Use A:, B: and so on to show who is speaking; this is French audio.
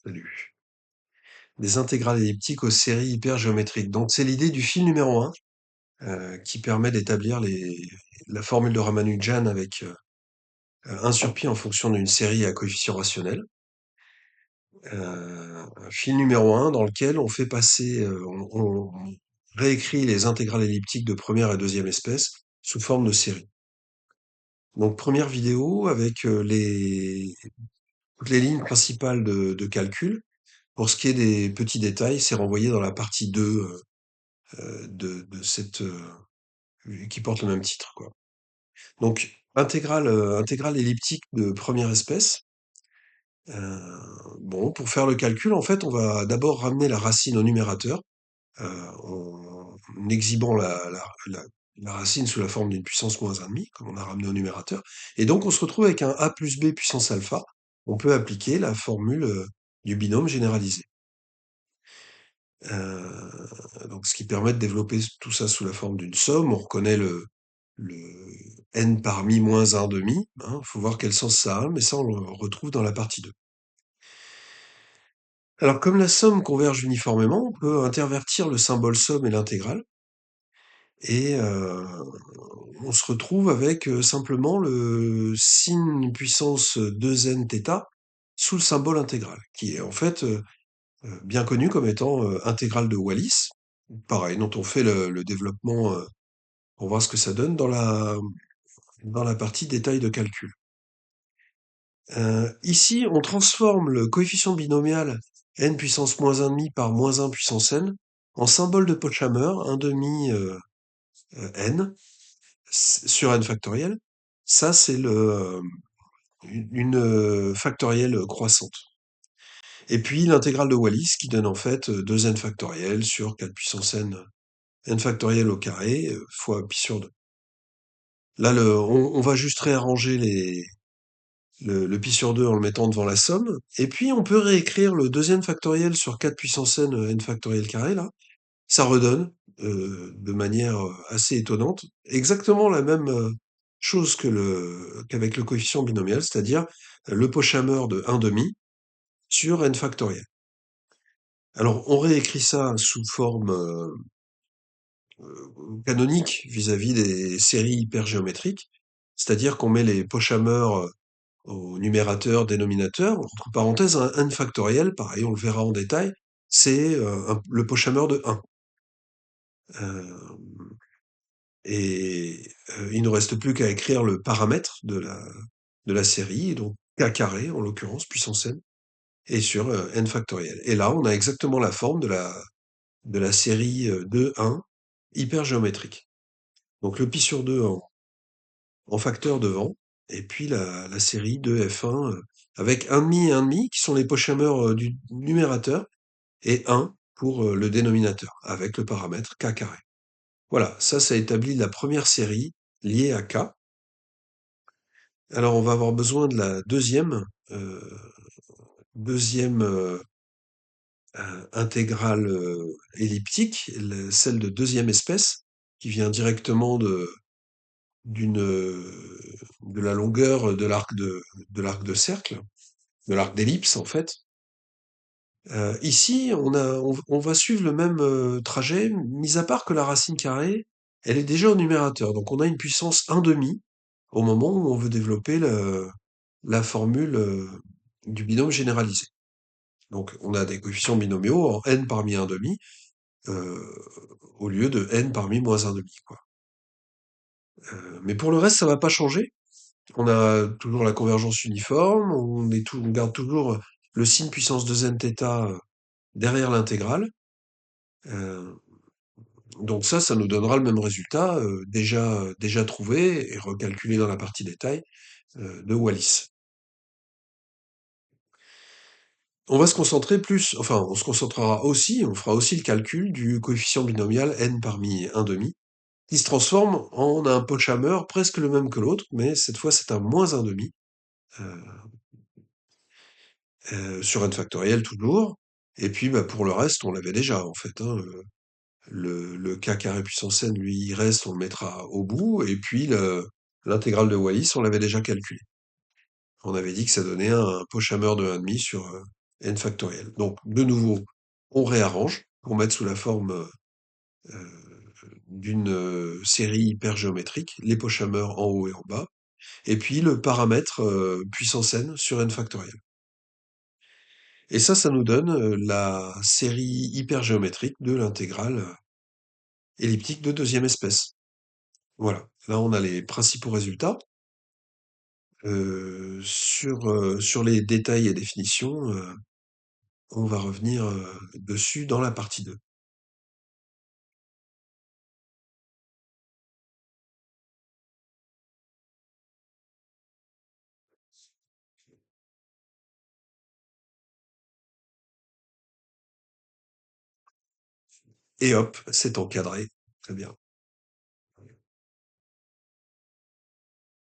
A: Salut. Des intégrales elliptiques aux séries hypergéométriques. Donc c'est l'idée du fil numéro 1 qui permet d'établir la formule de Ramanujan avec 1 sur pi en fonction d'une série à coefficient rationnel. Un fil numéro 1 dans lequel on fait passer, on réécrit les intégrales elliptiques de première et deuxième espèce sous forme de série. Donc première vidéo avec toutes les lignes principales de calcul. Pour ce qui est des petits détails, c'est renvoyé dans la partie 2 de cette qui porte le même titre, quoi. Donc intégrale elliptique de première espèce. Bon, pour faire le calcul, en fait, on va d'abord ramener la racine au numérateur en exhibant la racine sous la forme d'une puissance moins 1,5, comme on a ramené au numérateur. Et donc, on se retrouve avec un a plus b puissance alpha. On peut appliquer la formule du binôme généralisé. Donc, ce qui permet de développer tout ça sous la forme d'une somme. On reconnaît le n parmi moins 1 demi. Hein, faut voir quel sens ça a, mais ça, on le retrouve dans la partie 2. Alors, comme la somme converge uniformément, on peut intervertir le symbole somme et l'intégrale. Et on se retrouve avec simplement le signe puissance 2n θ sous le symbole intégral, qui est en fait bien connu comme étant intégrale de Wallis. Pareil, dont on fait le développement pour voir ce que ça donne dans la partie détail de calcul. Ici, on transforme le coefficient binomial n puissance moins 1,5 par moins 1 puissance n en symbole de Pochhammer, 1 demi n sur n factoriel. Ça, c'est une factorielle croissante. Et puis l'intégrale de Wallis qui donne en fait 2n factoriel sur 4 puissance n factoriel au carré fois pi sur 2. Là, on va juste réarranger le pi sur 2 en le mettant devant la somme. Et puis, on peut réécrire le 2n factoriel sur 4 puissance n factoriel carré, là. Ça redonne, de manière assez étonnante, exactement la même chose qu'avec le coefficient binomial, c'est-à-dire le Pochhammer de 1 demi sur n factoriel. Alors, on réécrit ça sous forme canonique vis-à-vis des séries hypergéométriques, c'est-à-dire qu'on met les Pochhammer au numérateur, dénominateur, entre parenthèses, un n factoriel, pareil, on le verra en détail, c'est le Pochhammer de 1. Il ne reste plus qu'à écrire le paramètre de la série, donc k carré en l'occurrence, puissance n, et sur n factoriel. Et là, on a exactement la forme de la série 2,1 hypergéométrique. Donc le pi sur 2 en facteur devant, et puis la série 2f1 avec 1,5 et 1,5 qui sont les Pochhammer du numérateur, et 1 pour le dénominateur, avec le paramètre k carré. Voilà, ça établit la première série liée à k. Alors on va avoir besoin de la euh, deuxième intégrale elliptique, celle de deuxième espèce, qui vient directement de la longueur de l'arc de cercle, de l'arc d'ellipse en fait. Ici, on va suivre le même trajet, mis à part que la racine carrée, elle est déjà au numérateur. Donc on a une puissance 1 demi au moment où on veut développer la formule du binôme généralisé. Donc on a des coefficients binomiaux en n parmi 1 demi euh, au lieu de n parmi moins 1 demi, quoi. Mais pour le reste, ça va pas changer. On a toujours la convergence uniforme, on garde toujours le signe puissance 2n θ derrière l'intégrale. Euh, donc ça nous donnera le même résultat déjà trouvé et recalculé dans la partie détail de Wallis. On va se concentrer plus, enfin, on se concentrera aussi, on fera aussi le calcul du coefficient binomial n parmi 1 demi, qui se transforme en un Pochhammer presque le même que l'autre, mais cette fois c'est un moins 1 demi, euh, sur n factoriel toujours. Et puis bah, pour le reste, on l'avait déjà en fait, hein, le k carré puissance n, lui, il reste, on le mettra au bout, et puis l'intégrale de Wallis, on l'avait déjà calculé. On avait dit que ça donnait un Pochhammer de 1,5 sur n factoriel. Donc de nouveau, on réarrange pour mettre sous la forme, d'une, série hypergéométrique, les Pochhammer en haut et en bas, et puis le paramètre, puissance n sur n factoriel. Et ça nous donne, la série hypergéométrique de l'intégrale, elliptique de deuxième espèce. Voilà, là on a les principaux résultats. Sur les détails et définitions, on va revenir, dessus dans la partie 2. Et hop, c'est encadré. Très bien.